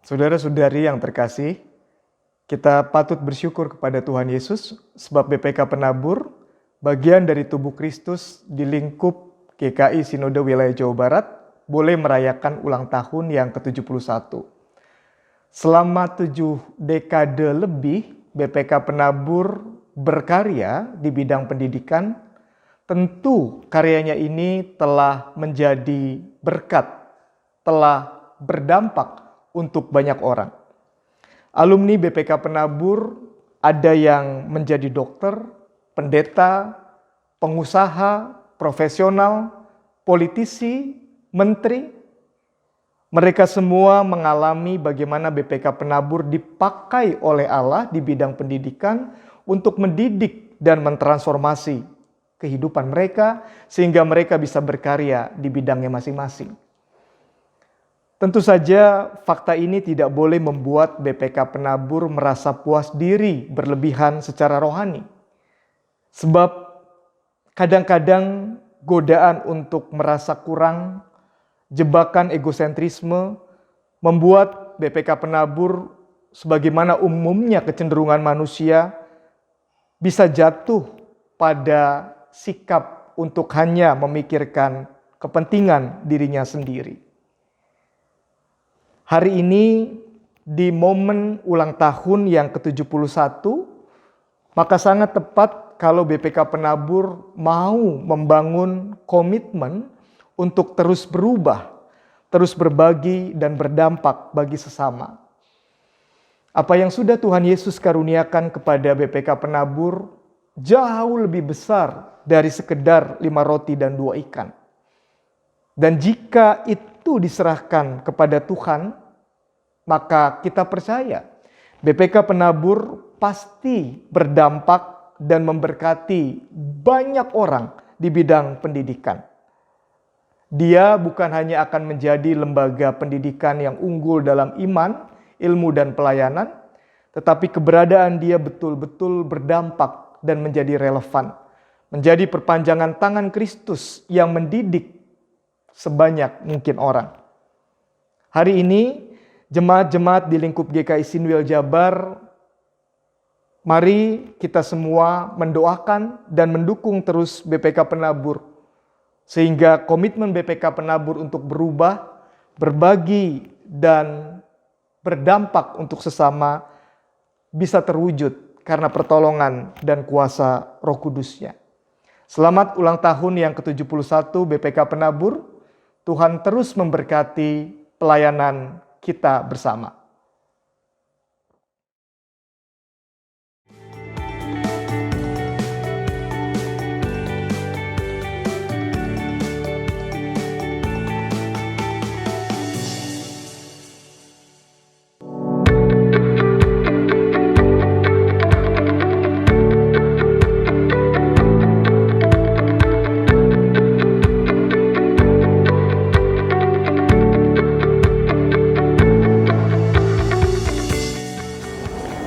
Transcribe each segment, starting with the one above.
Saudara-saudari yang terkasih, kita patut bersyukur kepada Tuhan Yesus sebab BPK Penabur, bagian dari tubuh Kristus di lingkup GKI Sinode Wilayah Jawa Barat, boleh merayakan ulang tahun yang ke-71. Selama 7 dekade lebih, BPK Penabur berkarya di bidang pendidikan. Tentu karyanya ini telah menjadi berkat, telah berdampak untuk banyak orang. Alumni BPK Penabur ada yang menjadi dokter, pendeta, pengusaha, profesional, politisi, menteri. Mereka semua mengalami bagaimana BPK Penabur dipakai oleh Allah di bidang pendidikan untuk mendidik dan mentransformasi kehidupan mereka sehingga mereka bisa berkarya di bidangnya masing-masing. Tentu saja fakta ini tidak boleh membuat BPK Penabur merasa puas diri berlebihan secara rohani. Sebab kadang-kadang godaan untuk merasa kurang, jebakan egosentrisme membuat BPK Penabur sebagaimana umumnya kecenderungan manusia bisa jatuh pada sikap untuk hanya memikirkan kepentingan dirinya sendiri. Hari ini di momen ulang tahun yang ke-71, maka sangat tepat kalau BPK Penabur mau membangun komitmen untuk terus berubah, terus berbagi dan berdampak bagi sesama. Apa yang sudah Tuhan Yesus karuniakan kepada BPK Penabur jauh lebih besar dari sekedar 5 roti dan 2 ikan. Dan jika itu diserahkan kepada Tuhan, maka kita percaya BPK Penabur pasti berdampak dan memberkati banyak orang di bidang pendidikan. Dia bukan hanya akan menjadi lembaga pendidikan yang unggul dalam iman, ilmu, dan pelayanan, tetapi keberadaan dia betul-betul berdampak dan menjadi relevan. Menjadi perpanjangan tangan Kristus yang mendidik sebanyak mungkin orang. Hari ini, jemaat-jemaat di lingkup GKI Sinwil Jabar, mari kita semua mendoakan dan mendukung terus BPK Penabur. Sehingga komitmen BPK Penabur untuk berubah, berbagi, dan berdampak untuk sesama bisa terwujud karena pertolongan dan kuasa Roh Kudus-Nya. Selamat ulang tahun yang ke-71 BPK Penabur. Tuhan terus memberkati pelayanan kita bersama.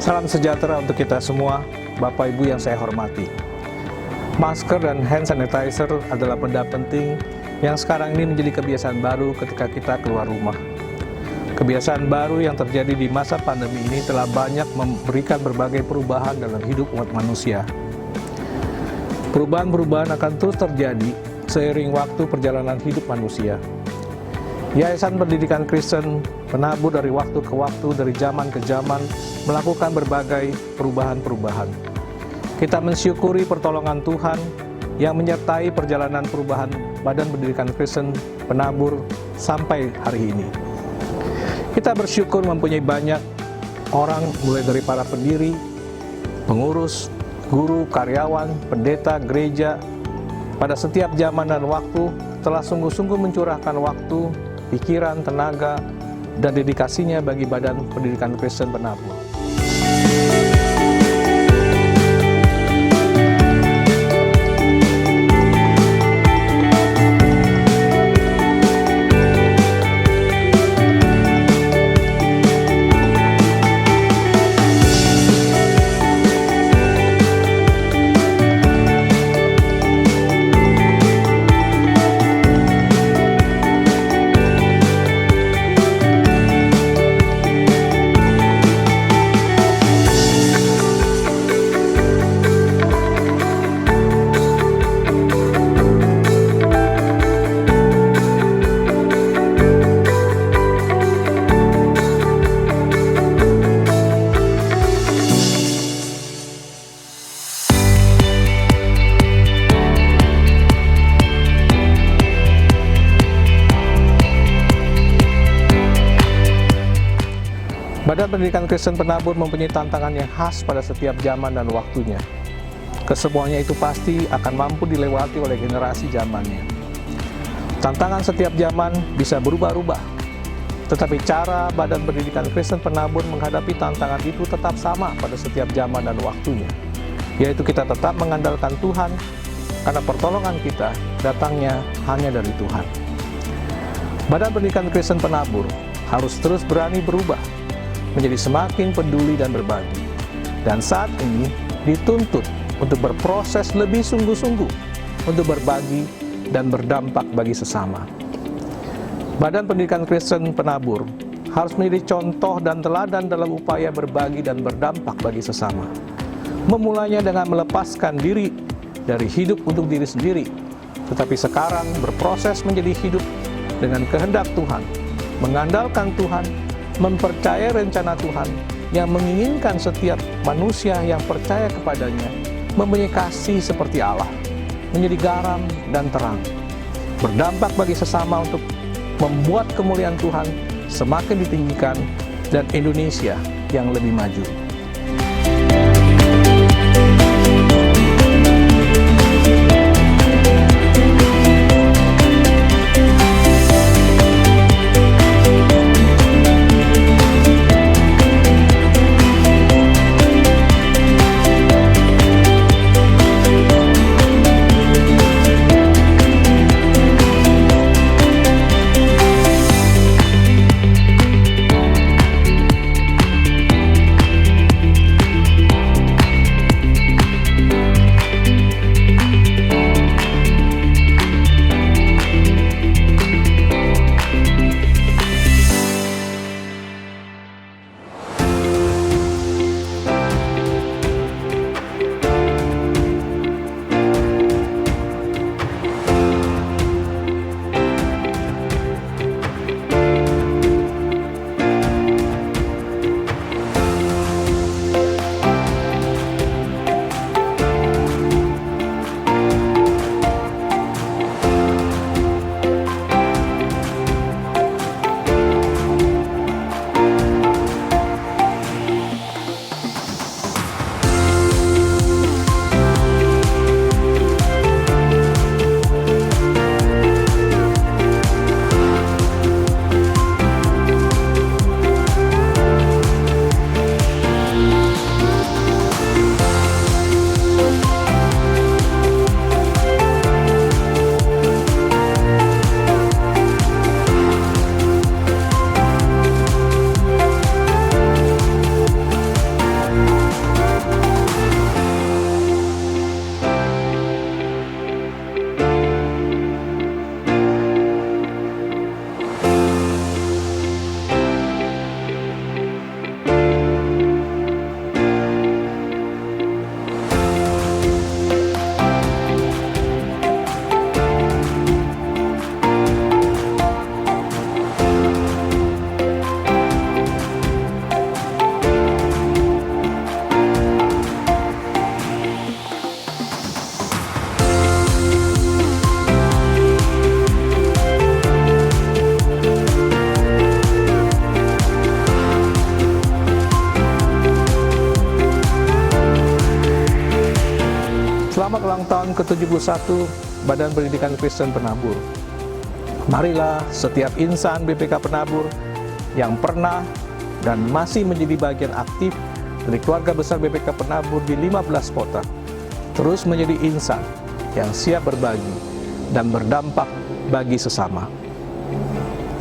Salam sejahtera untuk kita semua, Bapak Ibu yang saya hormati. Masker dan hand sanitizer adalah benda penting yang sekarang ini menjadi kebiasaan baru ketika kita keluar rumah. Kebiasaan baru yang terjadi di masa pandemi ini telah banyak memberikan berbagai perubahan dalam hidup umat manusia. Perubahan-perubahan akan terus terjadi seiring waktu perjalanan hidup manusia. Yayasan Pendidikan Kristen Penabur dari waktu ke waktu, dari zaman ke zaman, melakukan berbagai perubahan-perubahan. Kita mensyukuri pertolongan Tuhan yang menyertai perjalanan perubahan Badan Pendidikan Kristen Penabur sampai hari ini. Kita bersyukur mempunyai banyak orang, mulai dari para pendiri, pengurus, guru, karyawan, pendeta, gereja, pada setiap zaman dan waktu telah sungguh-sungguh mencurahkan waktu, pikiran, tenaga, dan dedikasinya bagi Badan Pendidikan Kristen Penabur. Badan Pendidikan Kristen Penabur mempunyai tantangan yang khas pada setiap zaman dan waktunya. Kesemuanya itu pasti akan mampu dilewati oleh generasi zamannya. Tantangan setiap zaman bisa berubah-ubah, tetapi cara Badan Pendidikan Kristen Penabur menghadapi tantangan itu tetap sama pada setiap zaman dan waktunya, yaitu kita tetap mengandalkan Tuhan, karena pertolongan kita datangnya hanya dari Tuhan. Badan Pendidikan Kristen Penabur harus terus berani berubah, menjadi semakin peduli dan berbagi. Dan saat ini dituntut untuk berproses lebih sungguh-sungguh untuk berbagi dan berdampak bagi sesama. Badan Pendidikan Kristen Penabur harus menjadi contoh dan teladan dalam upaya berbagi dan berdampak bagi sesama. Memulainya dengan melepaskan diri dari hidup untuk diri sendiri, tetapi sekarang berproses menjadi hidup dengan kehendak Tuhan, mengandalkan Tuhan, mempercayai rencana Tuhan yang menginginkan setiap manusia yang percaya kepadanya mempunyai kasih seperti Allah, menjadi garam dan terang, berdampak bagi sesama untuk membuat kemuliaan Tuhan semakin ditinggikan dan Indonesia yang lebih maju. Selamat ulang tahun ke-71 Badan Pendidikan Kristen Penabur. Marilah setiap insan BPK Penabur yang pernah dan masih menjadi bagian aktif dari keluarga besar BPK Penabur di 15 kota, terus menjadi insan yang siap berbagi dan berdampak bagi sesama.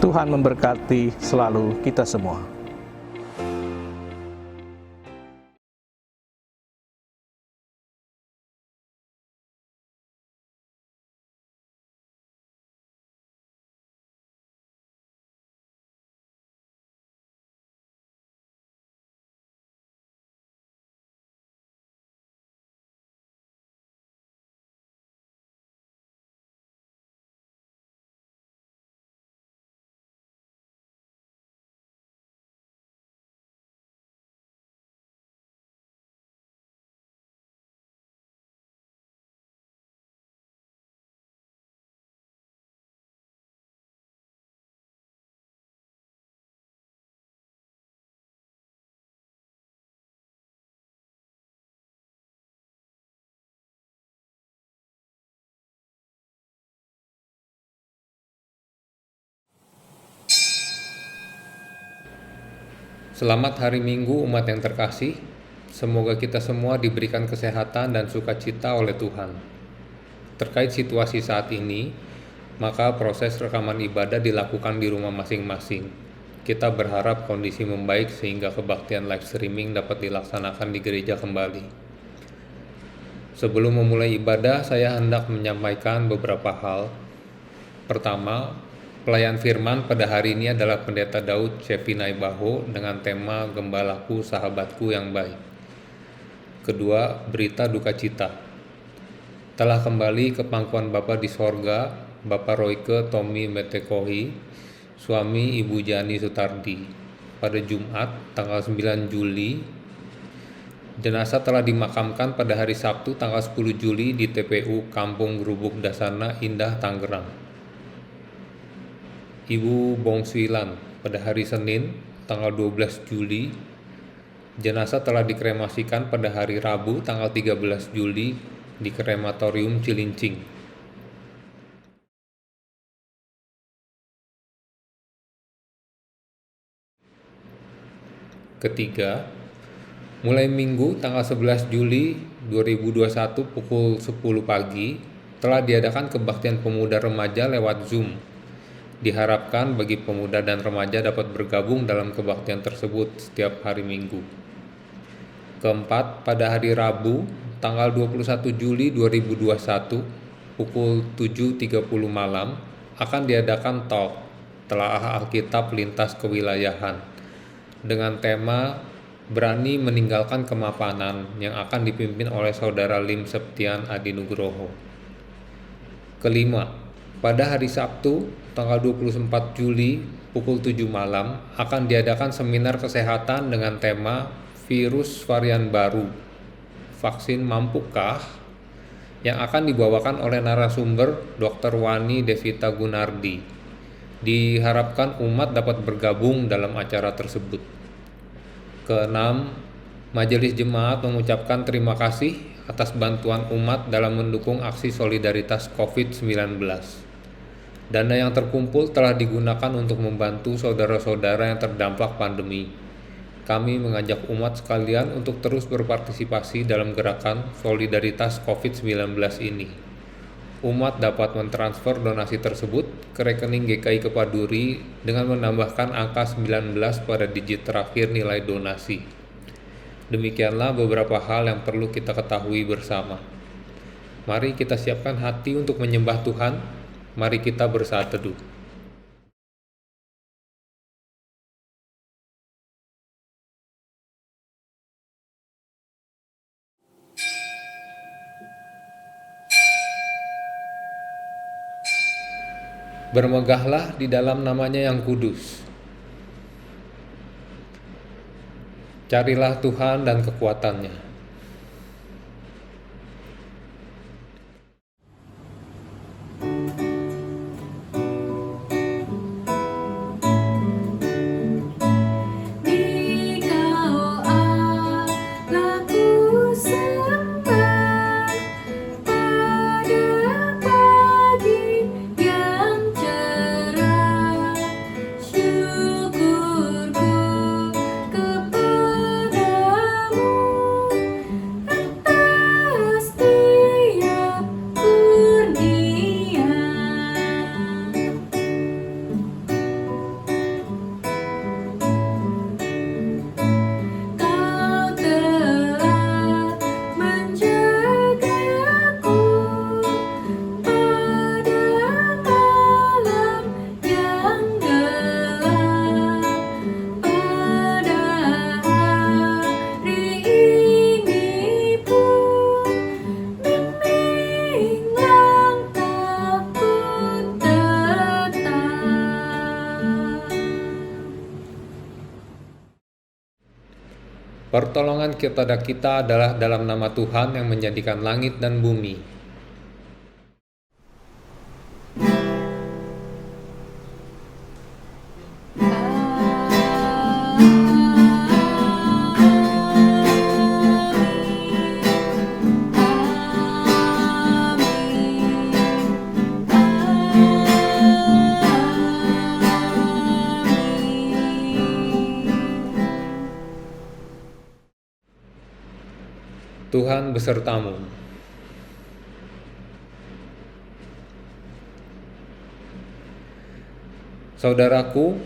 Tuhan memberkati selalu kita semua. Selamat hari Minggu umat yang terkasih. Semoga kita semua diberikan kesehatan dan sukacita oleh Tuhan. Terkait situasi saat ini, maka proses rekaman ibadah dilakukan di rumah masing-masing. Kita berharap kondisi membaik sehingga kebaktian live streaming dapat dilaksanakan di gereja kembali. Sebelum memulai ibadah, saya hendak menyampaikan beberapa hal. Pertama, pelayan firman pada hari ini adalah Pendeta Daud Cevinay Baho dengan tema Gembalaku Sahabatku yang Baik. Kedua, berita duka cita. Telah kembali ke pangkuan Bapa di sorga, Bapak Royke Tommy Metekohi, suami Ibu Jani Sutardi. Pada Jumat, tanggal 9 Juli, jenazah telah dimakamkan pada hari Sabtu tanggal 10 Juli di TPU Kampung Grubuk Dasana, Indah, Tangerang. Ibu Bongswilan pada hari Senin tanggal 12 Juli. Jenazah telah dikremasikan pada hari Rabu tanggal 13 Juli di Krematorium Cilincing. Ketiga, mulai Minggu tanggal 11 Juli 2021 pukul 10 pagi telah diadakan kebaktian pemuda remaja lewat Zoom. Diharapkan bagi pemuda dan remaja dapat bergabung dalam kebaktian tersebut setiap hari Minggu. Keempat, pada hari Rabu tanggal 21 Juli 2021 pukul 7.30 malam akan diadakan talk telaah Alkitab lintas kewilayahan dengan tema Berani Meninggalkan Kemapanan yang akan dipimpin oleh Saudara Lim Septian Adi Nugroho. Kelima, pada hari Sabtu tanggal 24 Juli pukul 7 malam akan diadakan seminar kesehatan dengan tema Virus Varian Baru, Vaksin Mampukah? Yang akan dibawakan oleh narasumber Dr. Wani Devita Gunardi. Diharapkan umat dapat bergabung dalam acara tersebut. Keenam, Majelis Jemaat mengucapkan terima kasih atas bantuan umat dalam mendukung aksi solidaritas COVID-19. Dana yang terkumpul telah digunakan untuk membantu saudara-saudara yang terdampak pandemi. Kami mengajak umat sekalian untuk terus berpartisipasi dalam gerakan solidaritas COVID-19 ini. Umat dapat mentransfer donasi tersebut ke rekening GKI Kepaduri dengan menambahkan angka 19 pada digit terakhir nilai donasi. Demikianlah beberapa hal yang perlu kita ketahui bersama. Mari kita siapkan hati untuk menyembah Tuhan. Mari kita bersaat teduh. Bermegahlah di dalam nama-Nya yang kudus. Carilah Tuhan dan kekuatan-Nya. Pertolongan kepada kita adalah dalam nama Tuhan yang menjadikan langit dan bumi. Tuhan besertamu. Saudaraku,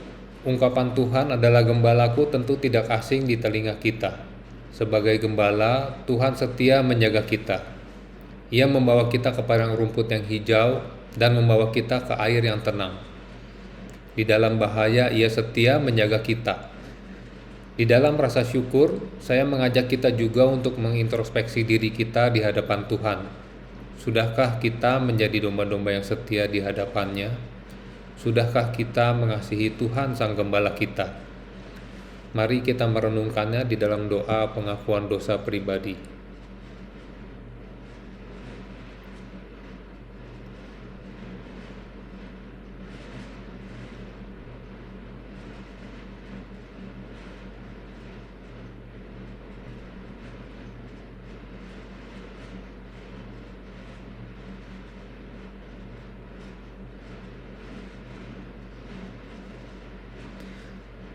ungkapan Tuhan adalah gembalaku tentu tidak asing di telinga kita. Sebagai gembala, Tuhan setia menjaga kita. Ia membawa kita ke padang rumput yang hijau dan membawa kita ke air yang tenang. Di dalam bahaya, Ia setia menjaga kita. Di dalam rasa syukur, saya mengajak kita juga untuk mengintrospeksi diri kita di hadapan Tuhan. Sudahkah kita menjadi domba-domba yang setia di hadapan-Nya? Sudahkah kita mengasihi Tuhan Sang Gembala kita? Mari kita merenungkannya di dalam doa pengakuan dosa pribadi.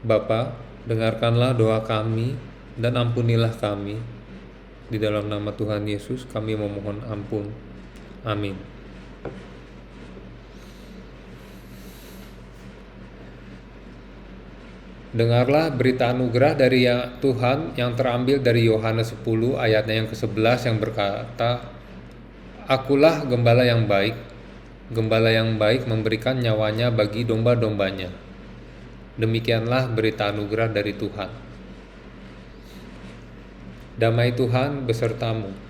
Bapa, dengarkanlah doa kami dan ampunilah kami. Di dalam nama Tuhan Yesus kami memohon ampun. Amin. Dengarlah berita anugerah dari Tuhan yang terambil dari Yohanes 10 ayatnya yang ke-11 yang berkata, Akulah gembala yang baik. Gembala yang baik memberikan nyawanya bagi domba-dombanya. Demikianlah berita anugerah dari Tuhan. Damai Tuhan besertamu.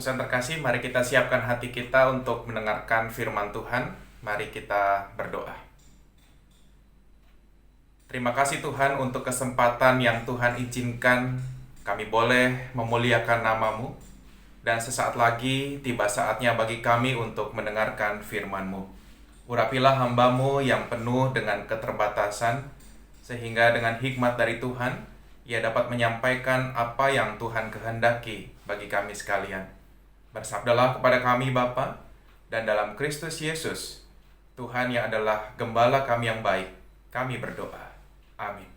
Saudara yang terkasih, mari kita siapkan hati kita untuk mendengarkan firman Tuhan. Mari kita berdoa. Terima kasih Tuhan untuk kesempatan yang Tuhan izinkan kami boleh memuliakan nama-Mu. Dan sesaat lagi tiba saatnya bagi kami untuk mendengarkan firman-Mu. Urapilah hamba-Mu yang penuh dengan keterbatasan, sehingga dengan hikmat dari Tuhan, ia dapat menyampaikan apa yang Tuhan kehendaki bagi kami sekalian. Bersabdalah kepada kami Bapa, dan dalam Kristus Yesus, Tuhan yang adalah gembala kami yang baik, kami berdoa. Amin.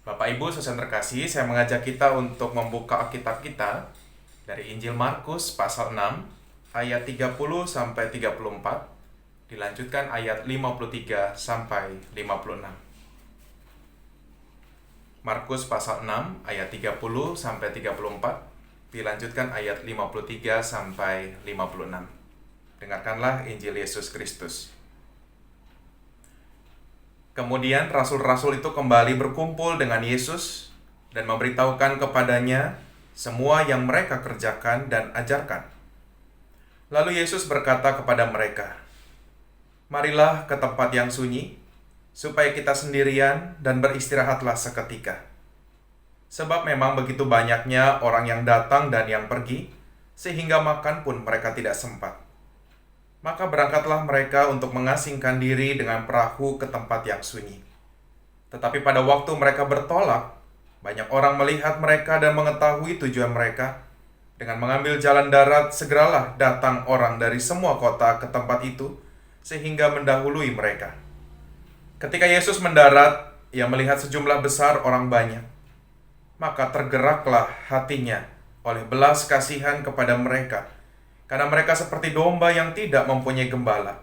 Bapak Ibu saudara terkasih, saya mengajak kita untuk membuka Alkitab kita dari Injil Markus pasal 6 ayat 30 sampai 34, dilanjutkan ayat 53 sampai 56. Markus pasal 6 ayat 30 sampai 34, dilanjutkan ayat 53 sampai 56. Dengarkanlah Injil Yesus Kristus. Kemudian rasul-rasul itu kembali berkumpul dengan Yesus dan memberitahukan kepadanya semua yang mereka kerjakan dan ajarkan. Lalu Yesus berkata kepada mereka, "Marilah ke tempat yang sunyi, supaya kita sendirian dan beristirahatlah seketika. Sebab memang begitu banyaknya orang yang datang dan yang pergi, sehingga makan pun mereka tidak sempat. Maka berangkatlah mereka untuk mengasingkan diri dengan perahu ke tempat yang sunyi. Tetapi pada waktu mereka bertolak, banyak orang melihat mereka dan mengetahui tujuan mereka. Dengan mengambil jalan darat, segeralah datang orang dari semua kota ke tempat itu, sehingga mendahului mereka. Ketika Yesus mendarat, ia melihat sejumlah besar orang banyak. Maka tergeraklah hatinya oleh belas kasihan kepada mereka, karena mereka seperti domba yang tidak mempunyai gembala.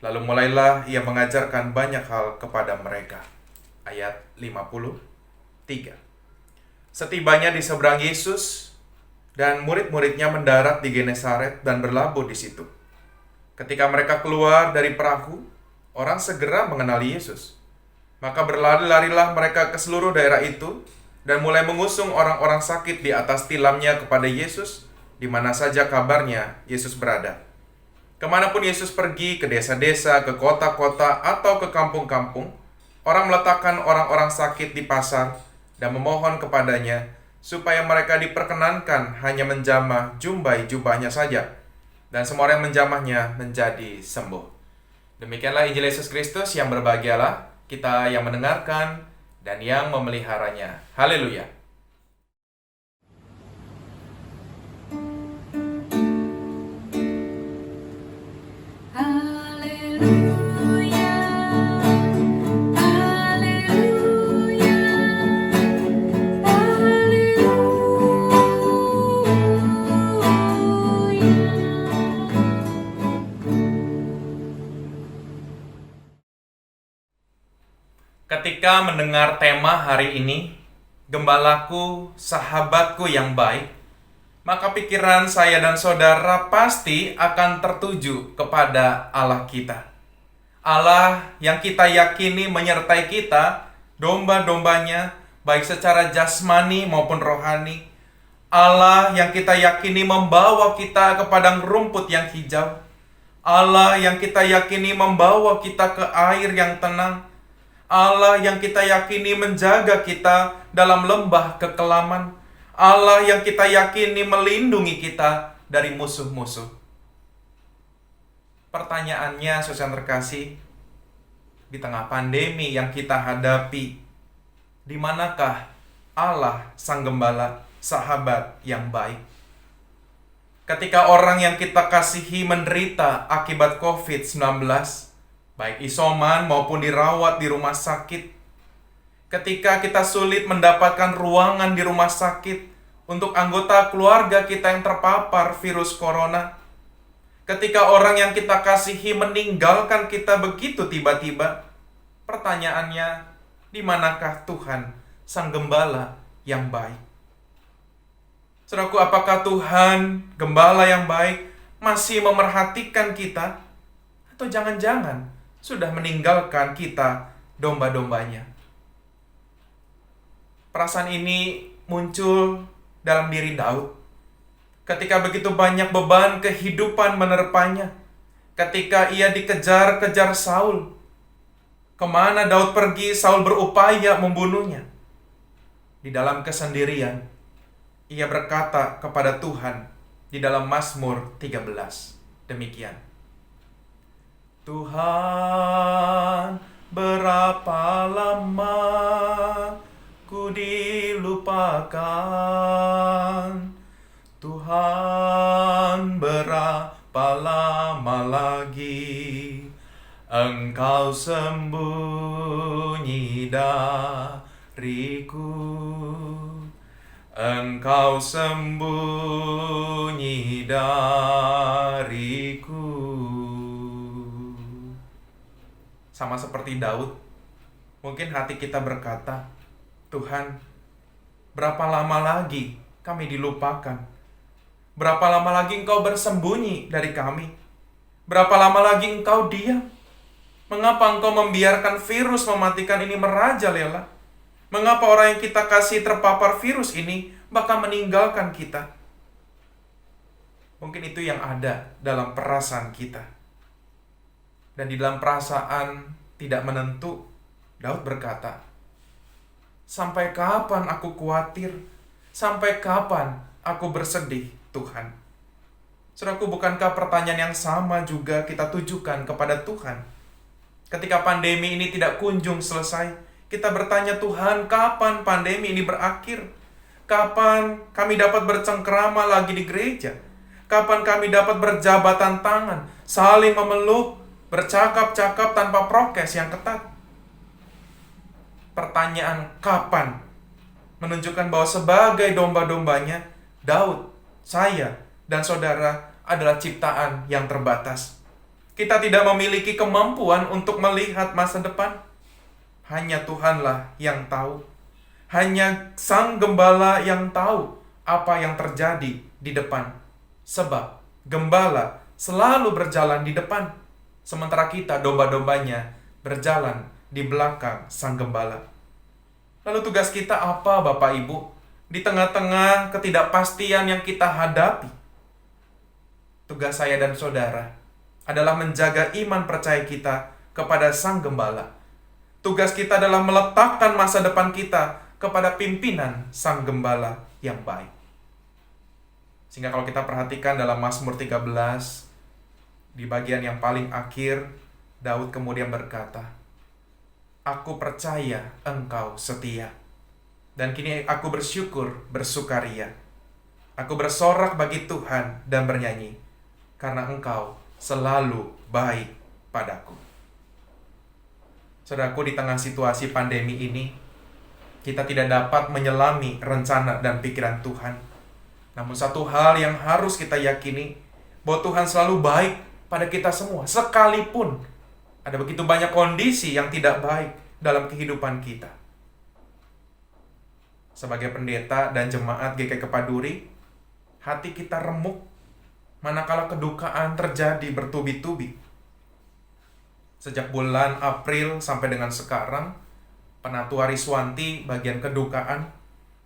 Lalu mulailah ia mengajarkan banyak hal kepada mereka. Ayat 53. Setibanya di seberang Yesus, dan murid-muridnya mendarat di Genesaret dan berlabuh di situ. Ketika mereka keluar dari perahu, orang segera mengenali Yesus. Maka berlari-larilah mereka ke seluruh daerah itu, dan mulai mengusung orang-orang sakit di atas tilamnya kepada Yesus, di mana saja kabarnya Yesus berada. Kemanapun Yesus pergi, ke desa-desa, ke kota-kota, atau ke kampung-kampung, orang meletakkan orang-orang sakit di pasar dan memohon kepadanya supaya mereka diperkenankan hanya menjamah jubahnya saja, dan semua orang yang menjamahnya menjadi sembuh. Demikianlah Injil Yesus Kristus. Yang berbahagialah kita yang mendengarkan dan yang memeliharanya. Haleluya. Ketika mendengar tema hari ini, Gembalaku, Sahabatku yang Baik, maka pikiran saya dan saudara pasti akan tertuju kepada Allah kita. Allah yang kita yakini menyertai kita, domba-dombanya, baik secara jasmani maupun rohani. Allah yang kita yakini membawa kita ke padang rumput yang hijau. Allah yang kita yakini membawa kita ke air yang tenang. Allah yang kita yakini menjaga kita dalam lembah kekelaman. Allah yang kita yakini melindungi kita dari musuh-musuh. Pertanyaannya, saudara terkasih, di tengah pandemi yang kita hadapi, di manakah Allah Sang Gembala, sahabat yang baik? Ketika orang yang kita kasihi menderita akibat COVID-19, baik isoman maupun dirawat di rumah sakit, ketika kita sulit mendapatkan ruangan di rumah sakit untuk anggota keluarga kita yang terpapar virus corona, ketika orang yang kita kasihi meninggalkan kita begitu tiba-tiba, pertanyaannya, di manakah Tuhan, Sang Gembala yang baik? Saudaraku, apakah Tuhan, Gembala yang baik, masih memerhatikan kita? Atau jangan-jangan sudah meninggalkan kita, domba-dombanya? Perasaan ini muncul dalam diri Daud. Ketika begitu banyak beban kehidupan menerpanya, ketika ia dikejar-kejar Saul, kemana Daud pergi, Saul berupaya membunuhnya. Di dalam kesendirian, ia berkata kepada Tuhan di dalam Mazmur 13. Demikian. Tuhan, berapa lama ku dilupakan? Tuhan, berapa lama lagi Engkau sembunyi dariku? Engkau sembunyi dariku. Sama seperti Daud, mungkin hati kita berkata, Tuhan, berapa lama lagi kami dilupakan? Berapa lama lagi Engkau bersembunyi dari kami? Berapa lama lagi Engkau diam? Mengapa Engkau membiarkan virus mematikan ini merajalela? Mengapa orang yang kita kasih terpapar virus ini bahkan meninggalkan kita? Mungkin itu yang ada dalam perasaan kita. Dan di dalam perasaan tidak menentu, Daud berkata, sampai kapan aku khawatir? Sampai kapan aku bersedih, Tuhan? Saudaraku, bukankah pertanyaan yang sama juga kita tujukan kepada Tuhan? Ketika pandemi ini tidak kunjung selesai, kita bertanya, Tuhan, kapan pandemi ini berakhir? Kapan kami dapat bercengkrama lagi di gereja? Kapan kami dapat berjabatan tangan, saling memeluk, bercakap-cakap tanpa prokes yang ketat? Pertanyaan kapan menunjukkan bahwa sebagai domba-dombanya, Daud, saya, dan saudara adalah ciptaan yang terbatas. Kita tidak memiliki kemampuan untuk melihat masa depan. Hanya Tuhanlah yang tahu. Hanya Sang Gembala yang tahu apa yang terjadi di depan. Sebab Gembala selalu berjalan di depan, sementara kita, domba-dombanya, berjalan di belakang Sang Gembala. Lalu tugas kita apa, Bapak Ibu? Di tengah-tengah ketidakpastian yang kita hadapi, tugas saya dan saudara adalah menjaga iman percaya kita kepada Sang Gembala. Tugas kita adalah meletakkan masa depan kita kepada pimpinan Sang Gembala yang baik. Sehingga kalau kita perhatikan dalam Mazmur 13, di bagian yang paling akhir, Daud kemudian berkata, aku percaya Engkau setia, dan kini aku bersyukur, bersukaria. Aku bersorak bagi Tuhan dan bernyanyi, karena Engkau selalu baik padaku. Saudaraku, di tengah situasi pandemi ini, kita tidak dapat menyelami rencana dan pikiran Tuhan. Namun satu hal yang harus kita yakini, bahwa Tuhan selalu baik pada kita semua, sekalipun ada begitu banyak kondisi yang tidak baik dalam kehidupan kita. Sebagai pendeta dan jemaat GKI Kepaduri, hati kita remuk manakala kedukaan terjadi bertubi-tubi. Sejak bulan April sampai dengan sekarang, Penatu Ariswanti bagian kedukaan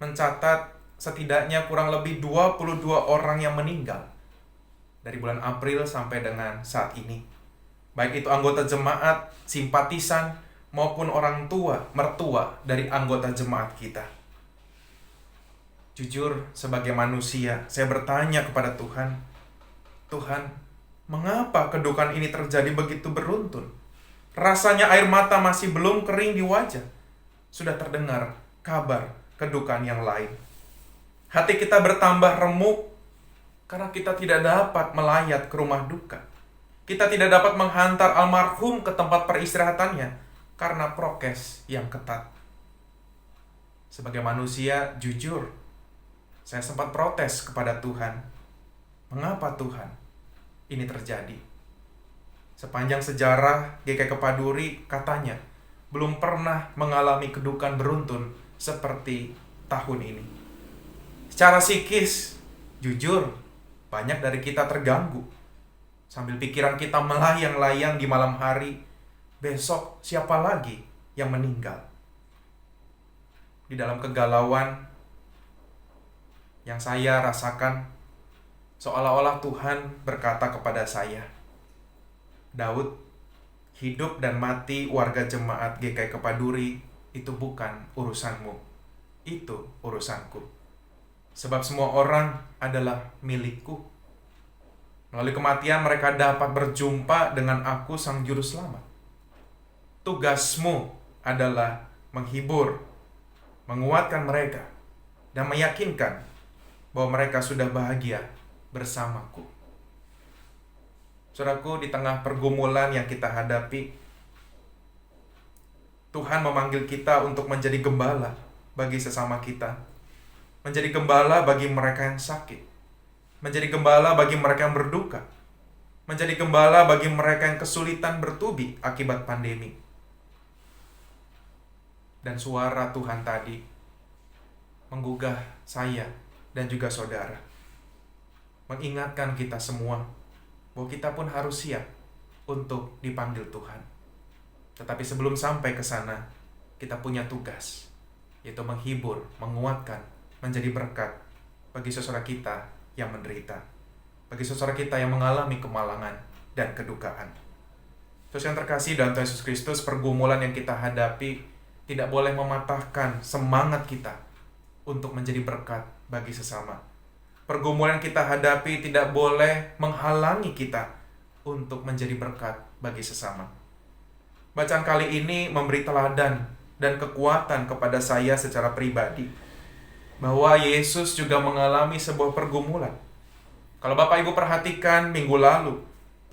mencatat setidaknya kurang lebih 22 orang yang meninggal dari bulan April sampai dengan saat ini. Baik itu anggota jemaat, simpatisan, maupun orang tua, mertua dari anggota jemaat kita. Jujur, sebagai manusia, saya bertanya kepada Tuhan, Tuhan, mengapa kedukaan ini terjadi begitu beruntun? Rasanya air mata masih belum kering di wajah. Sudah terdengar kabar kedukaan yang lain. Hati kita bertambah remuk karena kita tidak dapat melayat ke rumah duka. Kita tidak dapat menghantar almarhum ke tempat peristirahatannya karena prokes yang ketat. Sebagai manusia, jujur, saya sempat protes kepada Tuhan. Mengapa Tuhan ini terjadi? Sepanjang sejarah GKI Kepaduri katanya belum pernah mengalami kedukaan beruntun seperti tahun ini. Secara psikis, jujur, banyak dari kita terganggu. Sambil pikiran kita melayang-layang di malam hari, besok siapa lagi yang meninggal? Di dalam kegalauan yang saya rasakan, seolah-olah Tuhan berkata kepada saya, Daud, hidup dan mati warga jemaat GKI Kepaduri itu bukan urusanmu, itu urusanku. sebab semua orang adalah milikku. Melalui kematian mereka dapat berjumpa dengan aku, Sang Juru Selamat. Tugasmu adalah menghibur, menguatkan mereka, dan meyakinkan bahwa mereka sudah bahagia bersamaku. Saudaraku, di tengah pergumulan yang kita hadapi, Tuhan memanggil kita untuk menjadi gembala bagi sesama kita. Menjadi gembala bagi mereka yang sakit. Menjadi gembala bagi mereka yang berduka. Menjadi gembala bagi mereka yang kesulitan bertubi akibat pandemi. Dan suara Tuhan tadi menggugah saya dan juga saudara. Mengingatkan kita semua bahwa kita pun harus siap untuk dipanggil Tuhan. Tetapi sebelum sampai ke sana, kita punya tugas, yaitu menghibur, menguatkan, menjadi berkat bagi saudara kita yang menderita, bagi saudara kita yang mengalami kemalangan dan kedukaan. Saudara yang terkasih dalam Tuhan Yesus Kristus, pergumulan yang kita hadapi tidak boleh mematahkan semangat kita untuk menjadi berkat bagi sesama. Pergumulan yang kita hadapi tidak boleh menghalangi kita untuk menjadi berkat bagi sesama. Bacaan kali ini memberi teladan dan kekuatan kepada saya secara pribadi bahwa Yesus juga mengalami sebuah pergumulan. Kalau Bapak Ibu perhatikan minggu lalu,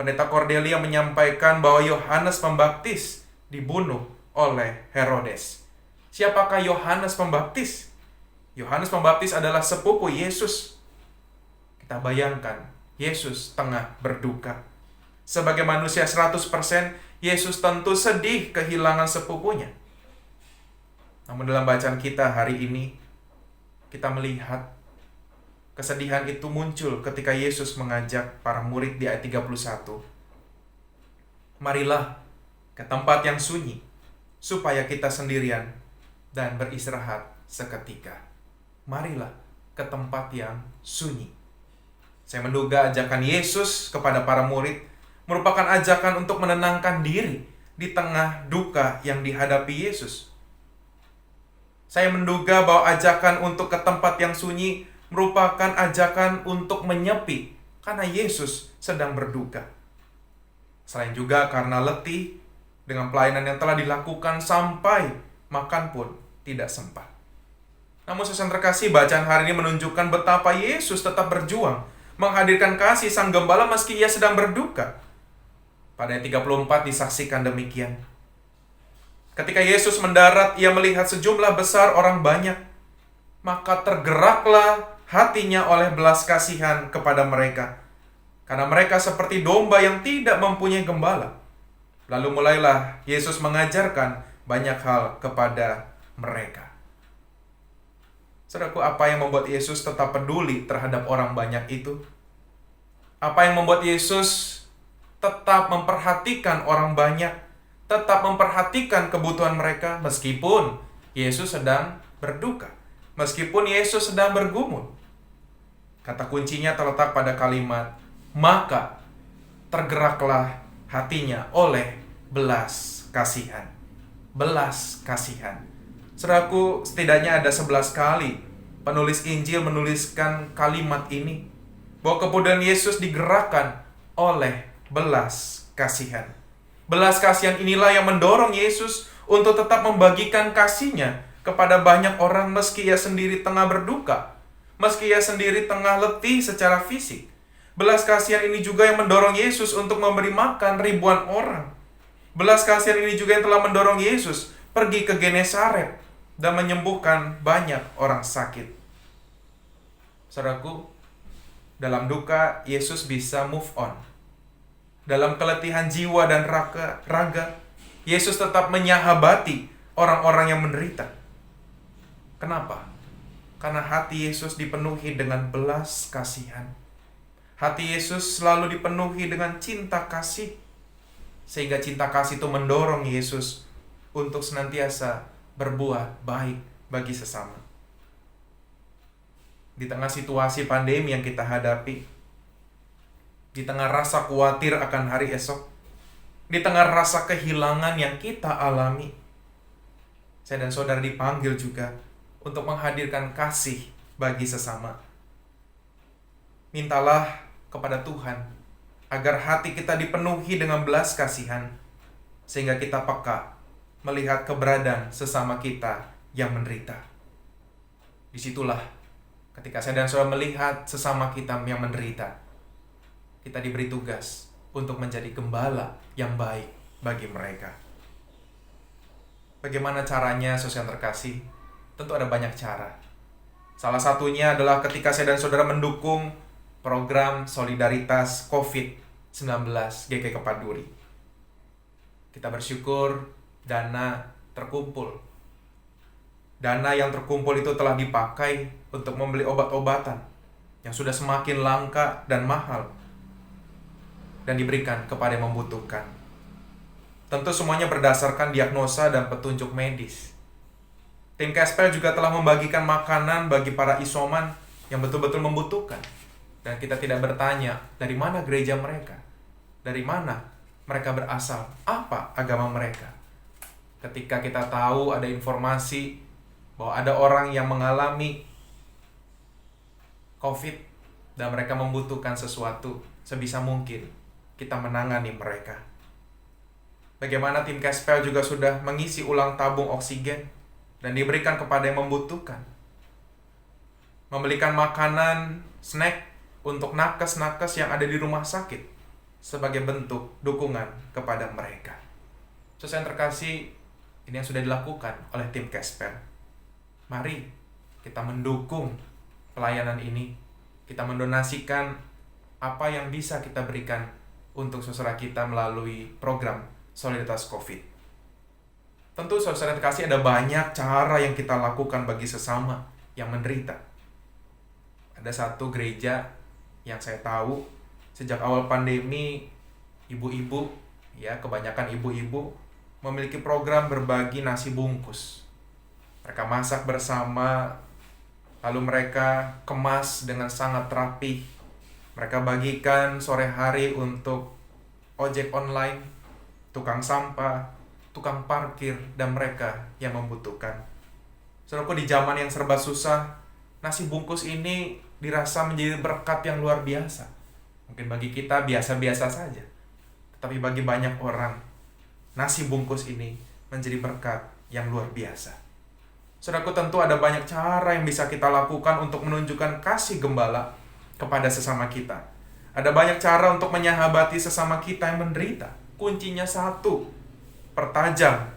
Pendeta Cordelia menyampaikan bahwa Yohanes Pembaptis dibunuh oleh Herodes. Siapakah Yohanes Pembaptis? Yohanes Pembaptis adalah sepupu Yesus. Kita bayangkan, Yesus tengah berduka. Sebagai manusia 100%, Yesus tentu sedih kehilangan sepupunya. Namun dalam bacaan kita hari ini, kita melihat kesedihan itu muncul ketika Yesus mengajak para murid di ayat 31. Marilah ke tempat yang sunyi, supaya kita sendirian dan beristirahat seketika. Marilah ke tempat yang sunyi. Saya menduga ajakan Yesus kepada para murid merupakan ajakan untuk menenangkan diri di tengah duka yang dihadapi Yesus. Saya menduga bahwa ajakan untuk ke tempat yang sunyi merupakan ajakan untuk menyepi karena Yesus sedang berduka. Selain juga karena letih dengan pelayanan yang telah dilakukan sampai makan pun tidak sempat. Namun saudara terkasih, bacaan hari ini menunjukkan betapa Yesus tetap berjuang menghadirkan kasih Sang Gembala meski ia sedang berduka. Pada ayat 34 disaksikan demikian. Ketika Yesus mendarat, ia melihat sejumlah besar orang banyak. Maka tergeraklah hatinya oleh belas kasihan kepada mereka. Karena mereka seperti domba yang tidak mempunyai gembala. Lalu mulailah Yesus mengajarkan banyak hal kepada mereka. Saudaraku, apa yang membuat Yesus tetap peduli terhadap orang banyak itu? Apa yang membuat Yesus tetap memperhatikan orang banyak, tetap memperhatikan kebutuhan mereka meskipun Yesus sedang berduka, meskipun Yesus sedang bergumul? Kata kuncinya terletak pada kalimat, maka tergeraklah hatinya oleh belas kasihan. Belas kasihan. Saudaraku, setidaknya ada 11 kali penulis Injil menuliskan kalimat ini, bahwa kemudian Yesus digerakkan oleh belas kasihan. Belas kasihan inilah yang mendorong Yesus untuk tetap membagikan kasih-Nya kepada banyak orang meski ia sendiri tengah berduka, meski ia sendiri tengah letih secara fisik. Belas kasihan ini juga yang mendorong Yesus untuk memberi makan ribuan orang. Belas kasihan ini juga yang telah mendorong Yesus pergi ke Genesaret dan menyembuhkan banyak orang sakit. Saudaraku, dalam duka Yesus bisa move on. Dalam keletihan jiwa dan raga, Yesus tetap menyahabati orang-orang yang menderita. Kenapa? Karena hati Yesus dipenuhi dengan belas kasihan. Hati Yesus selalu dipenuhi dengan cinta kasih. Sehingga cinta kasih itu mendorong Yesus untuk senantiasa berbuat baik bagi sesama. Di tengah situasi pandemi yang kita hadapi, di tengah rasa khawatir akan hari esok, di tengah rasa kehilangan yang kita alami, saya dan saudara dipanggil juga untuk menghadirkan kasih bagi sesama. Mintalah kepada Tuhan agar hati kita dipenuhi dengan belas kasihan, sehingga kita peka melihat keberadaan sesama kita yang menderita. Disitulah ketika saya dan saudara melihat sesama kita yang menderita, kita diberi tugas untuk menjadi gembala yang baik bagi mereka. Bagaimana caranya, saudara yang terkasih? Tentu ada banyak cara. Salah satunya adalah ketika saya dan saudara mendukung program solidaritas COVID-19 GKI Kepaduri. Kita bersyukur dana terkumpul. Dana yang terkumpul itu telah dipakai untuk membeli obat-obatan yang sudah semakin langka dan mahal dan diberikan kepada yang membutuhkan. Tentu semuanya berdasarkan diagnosa dan petunjuk medis. Tim Kespel juga telah membagikan makanan bagi para isoman yang betul-betul membutuhkan. Dan kita tidak bertanya dari mana gereja mereka, dari mana mereka berasal, apa agama mereka. Ketika kita tahu ada informasi bahwa ada orang yang mengalami COVID dan mereka membutuhkan sesuatu, sebisa mungkin kita menangani mereka. Bagaimana tim Kespel juga sudah mengisi ulang tabung oksigen dan diberikan kepada yang membutuhkan. Membelikan makanan, snack untuk nakes-nakes yang ada di rumah sakit sebagai bentuk dukungan kepada mereka. Saudara yang terkasih, ini yang sudah dilakukan oleh tim Kespel. Mari kita mendukung pelayanan ini. Kita mendonasikan apa yang bisa kita berikan untuk saudara kita melalui program solidaritas COVID. Tentu saudara yang terkasih, ada banyak cara yang kita lakukan bagi sesama yang menderita. Ada satu gereja yang saya tahu sejak awal pandemi, ibu-ibu, ya kebanyakan ibu-ibu memiliki program berbagi nasi bungkus. Mereka masak bersama, lalu mereka kemas dengan sangat rapi. Mereka bagikan sore hari untuk ojek online, tukang sampah, tukang parkir, dan mereka yang membutuhkan. Saudaraku, di zaman yang serba susah, nasi bungkus ini dirasa menjadi berkat yang luar biasa. Mungkin bagi kita biasa-biasa saja, tetapi bagi banyak orang, nasi bungkus ini menjadi berkat yang luar biasa. Saudaraku, tentu ada banyak cara yang bisa kita lakukan untuk menunjukkan kasih gembala kepada sesama kita. Ada banyak cara untuk menyahabati sesama kita yang menderita. Kuncinya satu, pertajam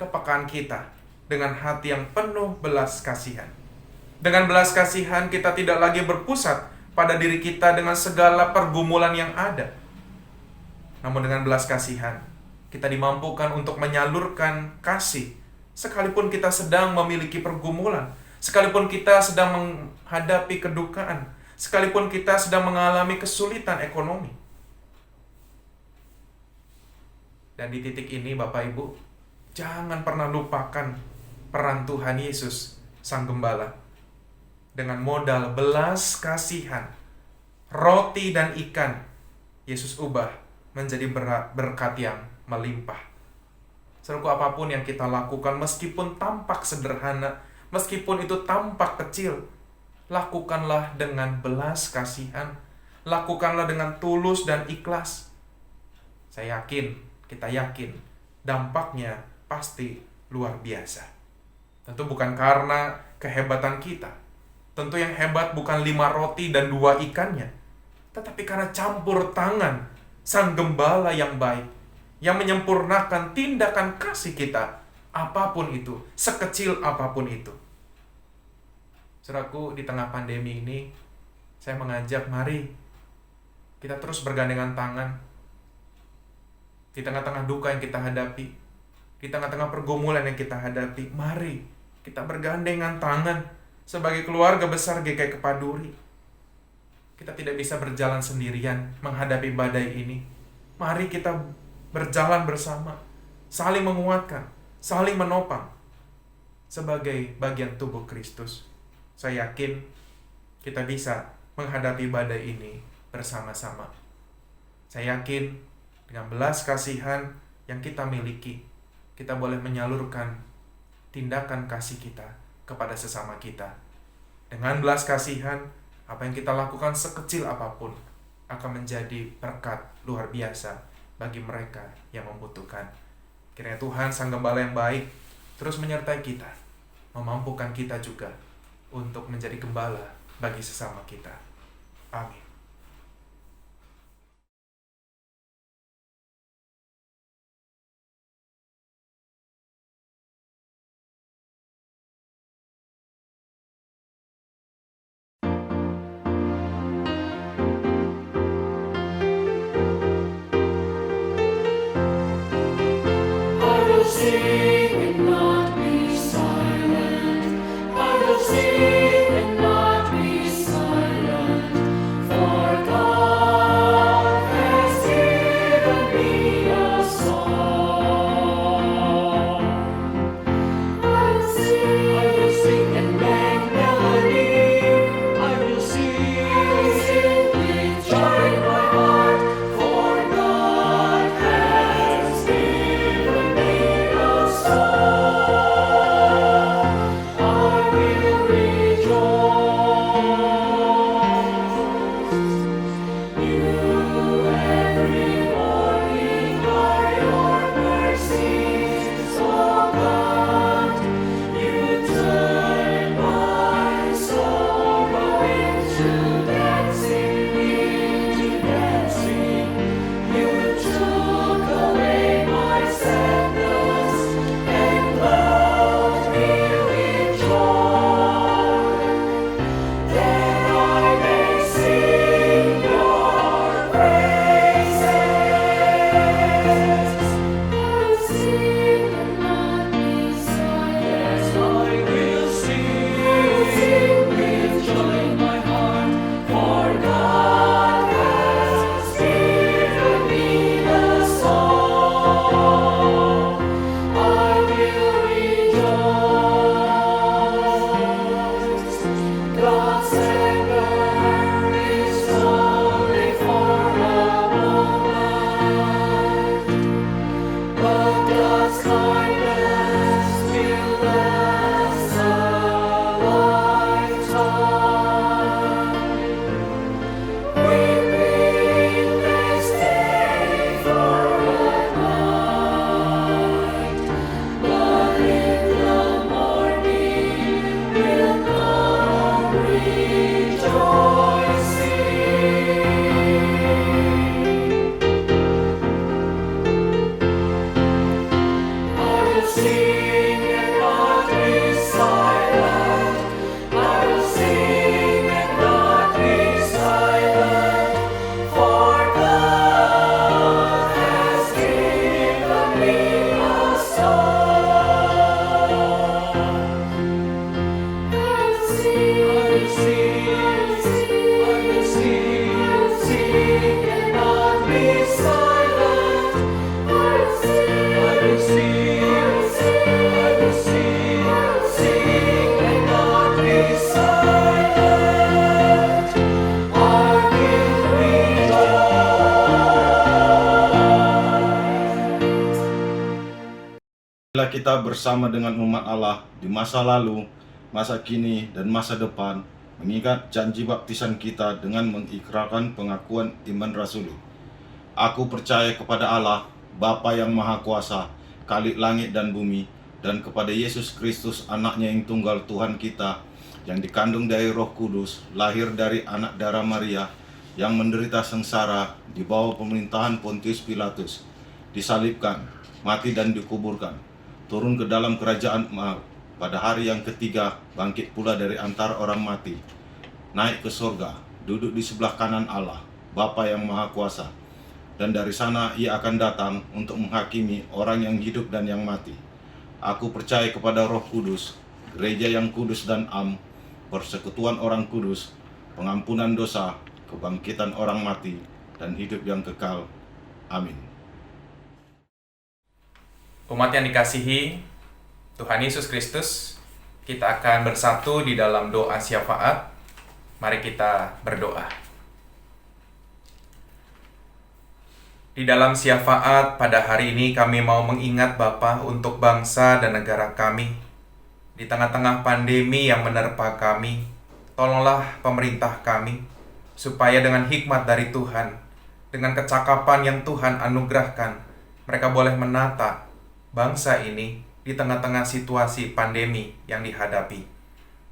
kepekaan kita dengan hati yang penuh belas kasihan. Dengan belas kasihan kita tidak lagi berpusat pada diri kita dengan segala pergumulan yang ada. Namun dengan belas kasihan kita dimampukan untuk menyalurkan kasih sekalipun kita sedang memiliki pergumulan, sekalipun kita sedang menghadapi kedukaan, sekalipun kita sedang mengalami kesulitan ekonomi. Dan di titik ini Bapak Ibu, jangan pernah lupakan peran Tuhan Yesus Sang Gembala. Dengan modal belas kasihan, roti dan ikan, Yesus ubah menjadi berkat yang melimpah. Saudaraku, apapun yang kita lakukan, meskipun tampak sederhana, meskipun itu tampak kecil, lakukanlah dengan belas kasihan, lakukanlah dengan tulus dan ikhlas. Saya yakin, kita yakin, dampaknya pasti luar biasa. Tentu bukan karena kehebatan kita. Tentu yang hebat bukan 5 roti dan 2 ikannya, tetapi karena campur tangan Sang Gembala yang baik, yang menyempurnakan tindakan kasih kita, apapun itu, sekecil apapun itu. Saudaraku, di tengah pandemi ini, saya mengajak, mari kita terus bergandengan tangan. Di tengah-tengah duka yang kita hadapi, di tengah-tengah pergumulan yang kita hadapi, mari kita bergandengan tangan. Sebagai keluarga besar GKI Kepaduri, kita tidak bisa berjalan sendirian menghadapi badai ini. Mari kita berjalan bersama, saling menguatkan, saling menopang sebagai bagian tubuh Kristus. Saya yakin kita bisa menghadapi badai ini bersama-sama. Saya yakin dengan belas kasihan yang kita miliki, kita boleh menyalurkan tindakan kasih kita kepada sesama kita. Dengan belas kasihan, apa yang kita lakukan sekecil apapun akan menjadi berkat luar biasa bagi mereka yang membutuhkan. Kiranya Tuhan Sang Gembala yang baik terus menyertai kita, memampukan kita juga untuk menjadi gembala bagi sesama kita. Amin. Bila kita bersama dengan umat Allah di masa lalu, masa kini, dan masa depan, mengingat janji baptisan kita dengan mengikrarkan pengakuan iman rasuli. Aku percaya kepada Allah, Bapa yang Maha Kuasa, Khalik langit dan bumi, dan kepada Yesus Kristus, anaknya yang tunggal Tuhan kita, yang dikandung dari Roh Kudus, lahir dari anak darah Maria, yang menderita sengsara di bawah pemerintahan Pontius Pilatus, disalibkan, mati dan dikuburkan, turun ke dalam kerajaan maut, pada hari yang ketiga bangkit pula dari antara orang mati, naik ke surga, duduk di sebelah kanan Allah, Bapa yang Maha Kuasa, dan dari sana ia akan datang untuk menghakimi orang yang hidup dan yang mati. Aku percaya kepada Roh Kudus, gereja yang kudus dan am, persekutuan orang kudus, pengampunan dosa, kebangkitan orang mati, dan hidup yang kekal. Amin. Umat yang dikasihi Tuhan Yesus Kristus, kita akan bersatu di dalam doa syafaat. Mari kita berdoa. Di dalam syafaat pada hari ini kami mau mengingat Bapa untuk bangsa dan negara kami. Di tengah-tengah pandemi yang menerpa kami, tolonglah pemerintah kami, supaya dengan hikmat dari Tuhan, dengan kecakapan yang Tuhan anugerahkan, mereka boleh menata bangsa ini di tengah-tengah situasi pandemi yang dihadapi.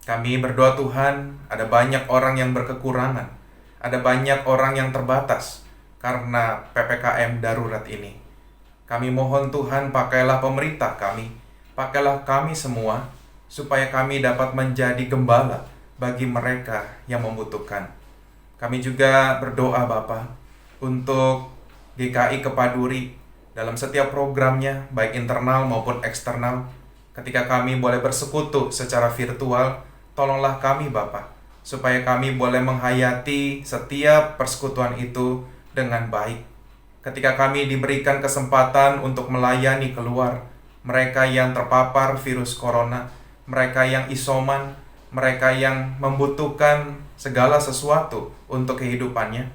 Kami berdoa Tuhan, ada banyak orang yang berkekurangan, ada banyak orang yang terbatas karena PPKM darurat ini. Kami mohon Tuhan, pakailah pemerintah kami, pakailah kami semua, supaya kami dapat menjadi gembala bagi mereka yang membutuhkan. Kami juga berdoa Bapa untuk GKI Kepaduri dalam setiap programnya, baik internal maupun eksternal. Ketika kami boleh bersekutu secara virtual, tolonglah kami Bapa, supaya kami boleh menghayati setiap persekutuan itu dengan baik. Ketika kami diberikan kesempatan untuk melayani keluar mereka yang terpapar virus corona, mereka yang isoman, mereka yang membutuhkan segala sesuatu untuk kehidupannya,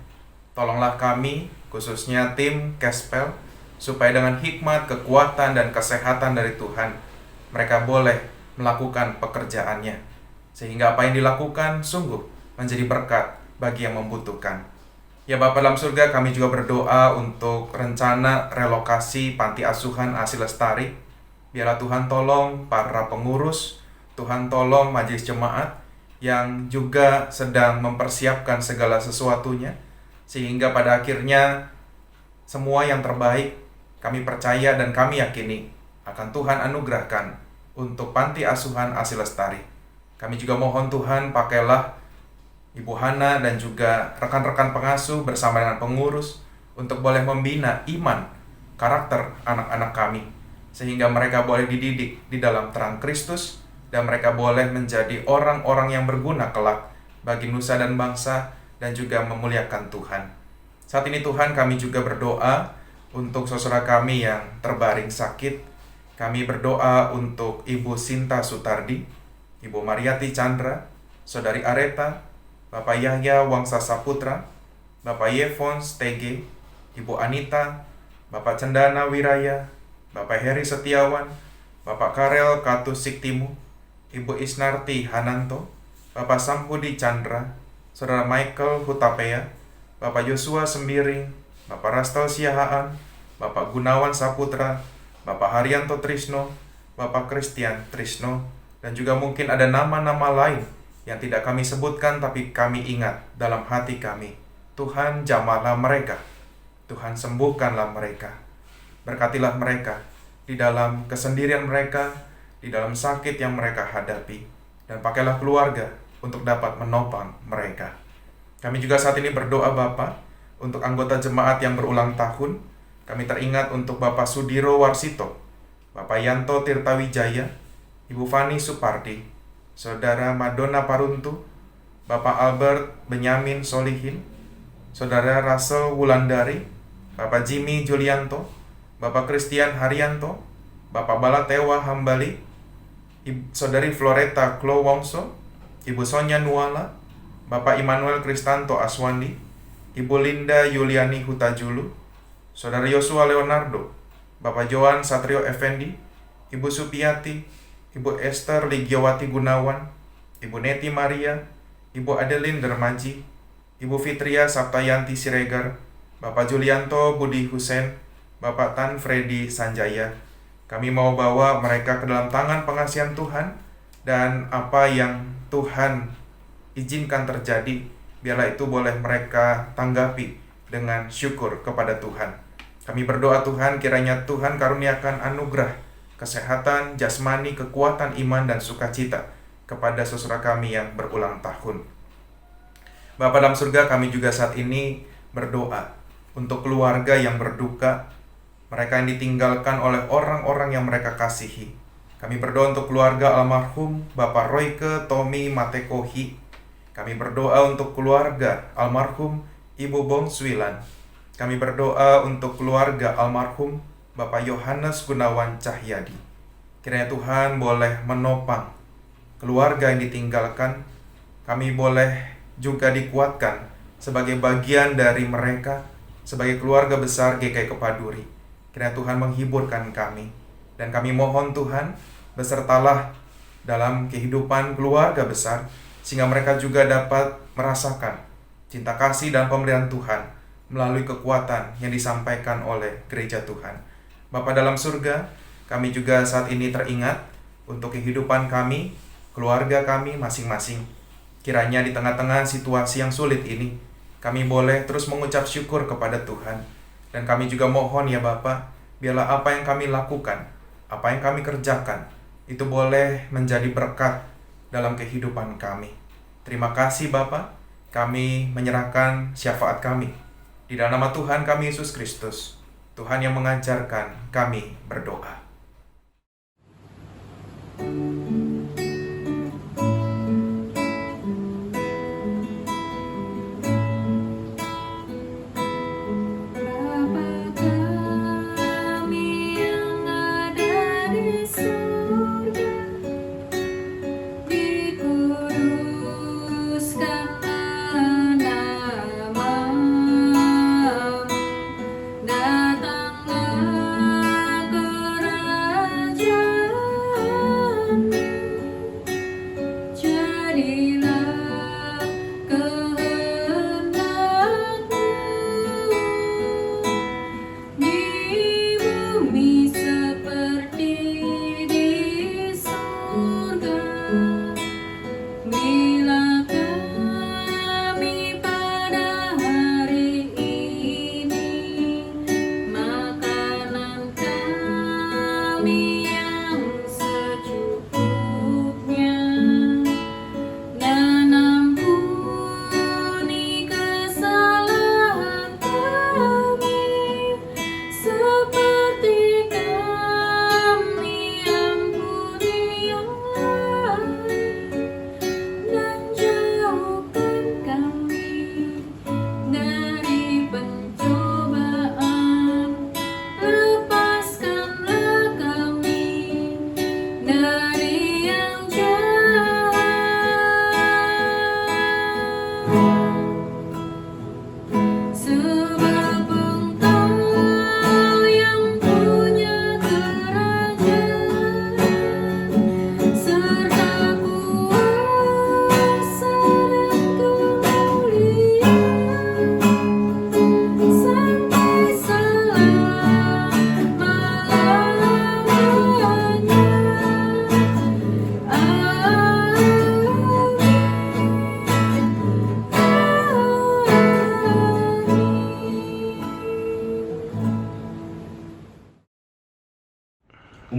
tolonglah kami, khususnya tim Kespel, supaya dengan hikmat, kekuatan, dan kesehatan dari Tuhan, mereka boleh melakukan pekerjaannya, sehingga apa yang dilakukan sungguh menjadi berkat bagi yang membutuhkan. Ya Bapa dalam surga, kami juga berdoa untuk rencana relokasi panti asuhan ASI Lestari. Biarlah Tuhan tolong para pengurus, Tuhan tolong majelis jemaat yang juga sedang mempersiapkan segala sesuatunya, sehingga pada akhirnya semua yang terbaik kami percaya dan kami yakini akan Tuhan anugerahkan untuk panti asuhan ASI Lestari. Kami juga mohon Tuhan, pakailah Ibu Hana dan juga rekan-rekan pengasuh bersama dengan pengurus untuk boleh membina iman, karakter anak-anak kami, sehingga mereka boleh dididik di dalam terang Kristus dan mereka boleh menjadi orang-orang yang berguna kelak bagi nusa dan bangsa dan juga memuliakan Tuhan. Saat ini Tuhan, kami juga berdoa untuk saudara kami yang terbaring sakit. Kami berdoa untuk Ibu Sinta Sutardi, Ibu Mariati Chandra, Saudari Areta, Bapak Yahya Wangsa Saputra, Bapak Yevons TG, Ibu Anita, Bapak Cendana Wiraya, Bapak Heri Setiawan, Bapak Karel Katus Siktimu, Ibu Isnarti Hananto, Bapak Sampudi Chandra, Saudara Michael Hutapea, Bapak Yosua Sembiring, Bapak Rastal Siahaan, Bapak Gunawan Saputra, Bapak Haryanto Trisno, Bapak Christian Trisno, dan juga mungkin ada nama-nama lain yang tidak kami sebutkan tapi kami ingat dalam hati kami. Tuhan, jamahlah mereka, Tuhan sembuhkanlah mereka, berkatilah mereka di dalam kesendirian mereka, di dalam sakit yang mereka hadapi, dan pakailah keluarga untuk dapat menopang mereka. Kami juga saat ini berdoa Bapa untuk anggota jemaat yang berulang tahun. Kami teringat untuk Bapak Sudiro Warsito, Bapak Yanto Tirtawijaya, Ibu Fani Supardi, Saudara Madonna Paruntu, Bapak Albert Benyamin Solihin, Saudara Russell Wulandari, Bapak Jimmy Julianto, Bapak Christian Haryanto, Bapak Balatewa Hambali, Saudari Floreta Klo Wongso, Ibu Sonya Nuala, Bapak Immanuel Kristanto Aswandi, Ibu Linda Yuliani Hutajulu, Saudara Yosua Leonardo, Bapak Johan Satrio Effendi, Ibu Supiati, Ibu Esther Ligiawati Gunawan, Ibu Neti Maria, Ibu Adeline Dermaji, Ibu Fitria Saptayanti Siregar, Bapak Julianto Budi Husen, Bapak Tan Freddy Sanjaya. Kami mau bawa mereka ke dalam tangan pengasihan Tuhan, dan apa yang Tuhan izinkan terjadi, biarlah itu boleh mereka tanggapi dengan syukur kepada Tuhan. Kami berdoa Tuhan, kiranya Tuhan karuniakan anugerah kesehatan, jasmani, kekuatan iman, dan sukacita kepada saudara kami yang berulang tahun. Bapa dalam surga, kami juga saat ini berdoa untuk keluarga yang berduka, mereka yang ditinggalkan oleh orang-orang yang mereka kasihi. Kami berdoa untuk keluarga almarhum Bapak Royke Tommy Matekohi. Kami berdoa untuk keluarga almarhum Ibu Bongswilan. Kami berdoa untuk keluarga almarhum Bapak Yohanes Gunawan Cahyadi. Kiranya Tuhan boleh menopang keluarga yang ditinggalkan. Kami boleh juga dikuatkan sebagai bagian dari mereka, sebagai keluarga besar GKI Kepaduri. Kiranya Tuhan menghiburkan kami. Dan kami mohon Tuhan, besertalah dalam kehidupan keluarga besar, sehingga mereka juga dapat merasakan cinta kasih dan pemberian Tuhan melalui kekuatan yang disampaikan oleh gereja Tuhan. Bapa dalam surga, kami juga saat ini teringat untuk kehidupan kami, keluarga kami masing-masing. Kiranya di tengah-tengah situasi yang sulit ini, kami boleh terus mengucap syukur kepada Tuhan. Dan kami juga mohon ya Bapa, biarlah apa yang kami lakukan, apa yang kami kerjakan, itu boleh menjadi berkat dalam kehidupan kami. Terima kasih Bapa, kami menyerahkan syafaat kami. Di dalam nama Tuhan kami Yesus Kristus, Tuhan yang mengajarkan kami berdoa.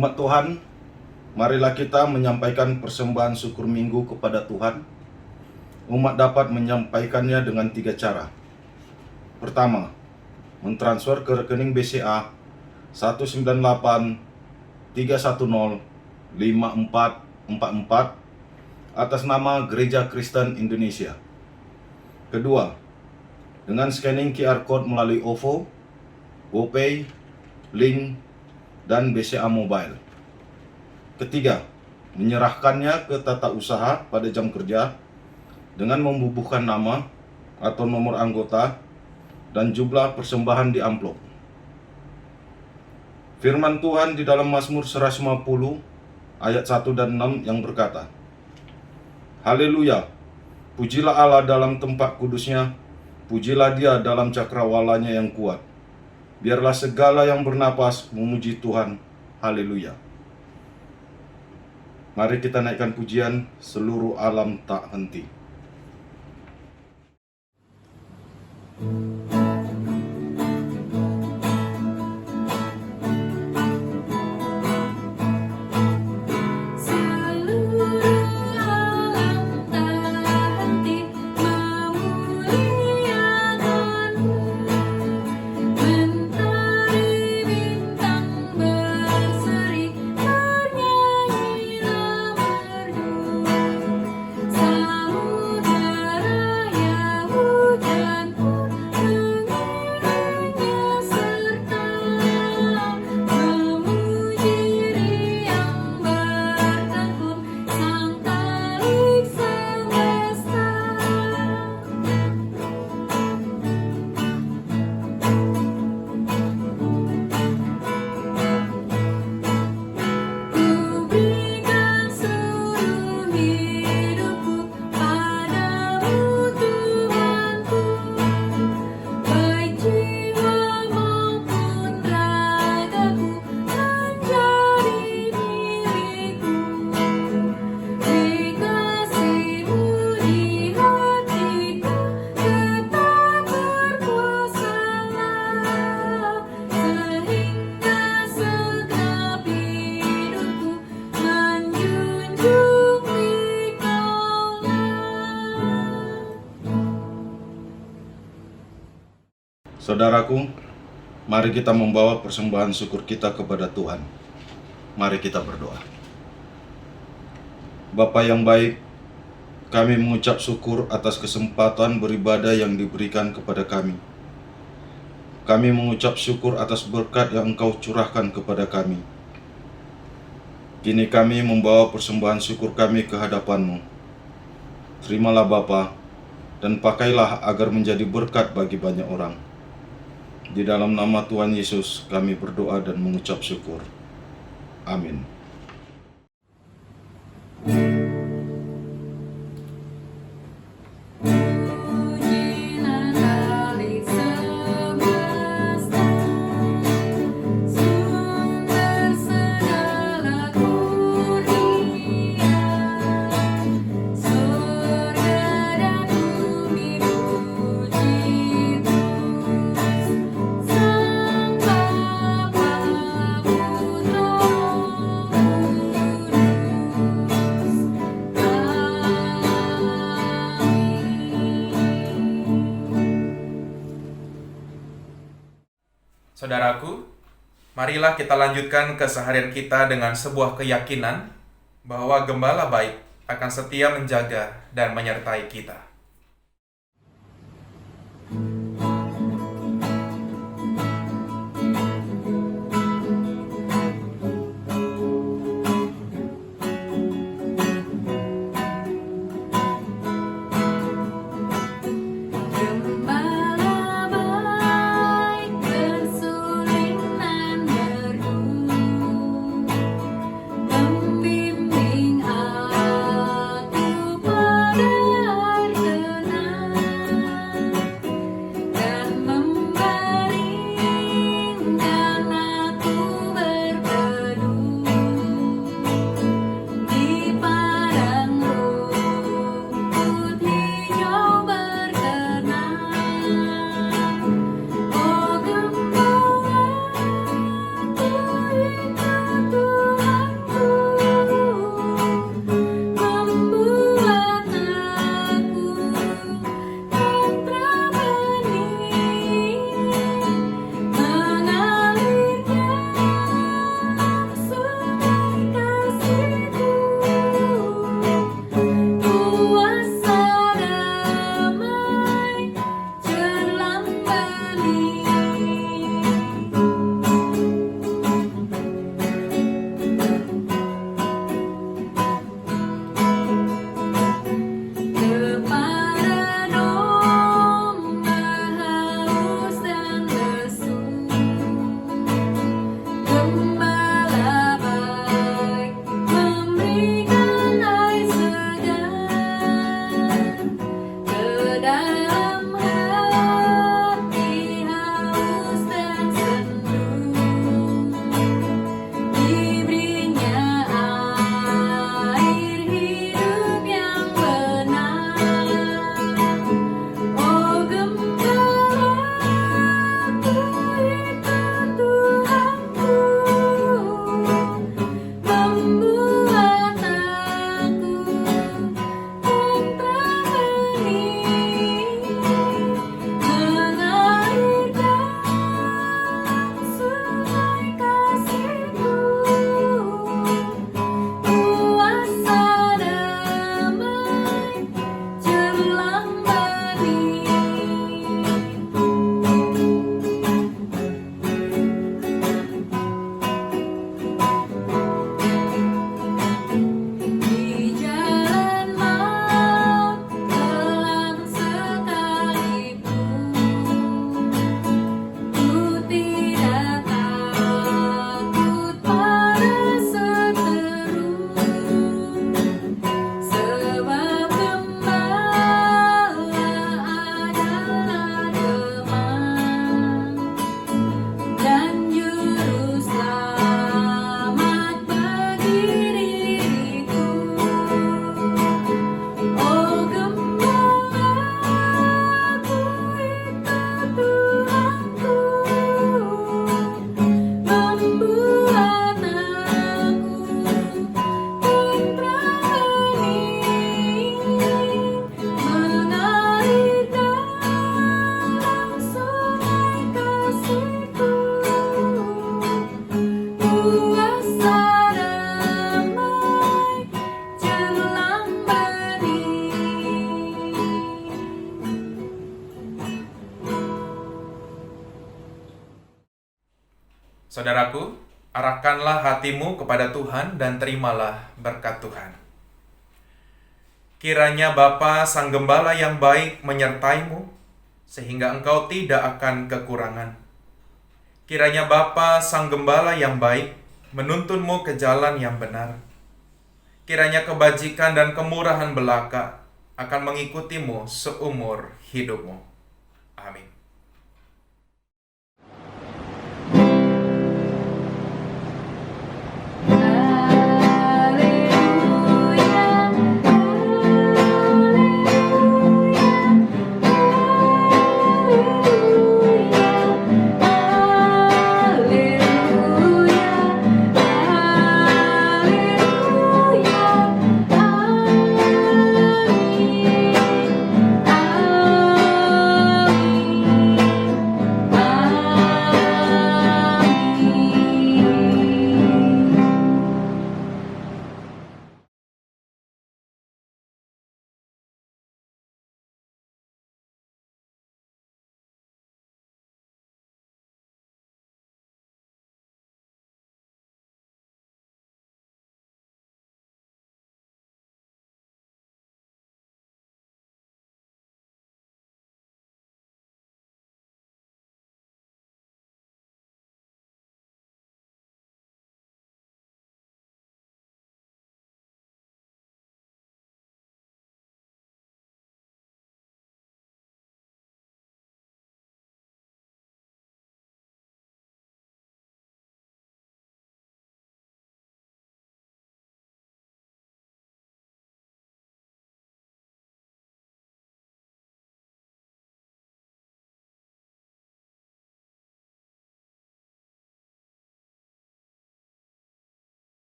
Umat Tuhan, marilah kita menyampaikan persembahan syukur minggu kepada Tuhan. Umat dapat menyampaikannya dengan 3 cara. Pertama, mentransfer ke rekening BCA 198-310-5444 atas nama Gereja Kristen Indonesia. Kedua, dengan scanning QR Code melalui OVO, GoPay, Link, dan BCA Mobile. Ketiga, menyerahkannya ke tata usaha pada jam kerja dengan membubuhkan nama atau nomor anggota dan jumlah persembahan di amplop. Firman Tuhan di dalam Mazmur 150 ayat 1 dan 6 yang berkata, Haleluya, pujilah Allah dalam tempat kudusnya, pujilah Dia dalam cakrawalanya yang kuat. Biarlah segala yang bernapas memuji Tuhan. Haleluya. Mari kita naikkan pujian seluruh alam tak henti. Samudra Saudaraku, mari kita membawa persembahan syukur kita kepada Tuhan. Mari kita berdoa. Bapa yang baik, kami mengucap syukur atas kesempatan beribadah yang diberikan kepada kami. Kami mengucap syukur atas berkat yang Engkau curahkan kepada kami. Kini kami membawa persembahan syukur kami ke hadapan-Mu. Terimalah Bapa, dan pakailah agar menjadi berkat bagi banyak orang. Di dalam nama Tuhan Yesus kami berdoa dan mengucap syukur. Amin. Saudaraku, marilah kita lanjutkan keseharian kita dengan sebuah keyakinan bahwa Gembala baik akan setia menjaga dan menyertai kita. Membimbing aku pada Saudaraku, arahkanlah hatimu kepada Tuhan dan terimalah berkat Tuhan. Kiranya Bapa Sang Gembala yang baik menyertaimu, sehingga engkau tidak akan kekurangan. Kiranya Bapa Sang Gembala yang baik menuntunmu ke jalan yang benar. Kiranya kebajikan dan kemurahan belaka akan mengikutimu seumur hidupmu. Amin.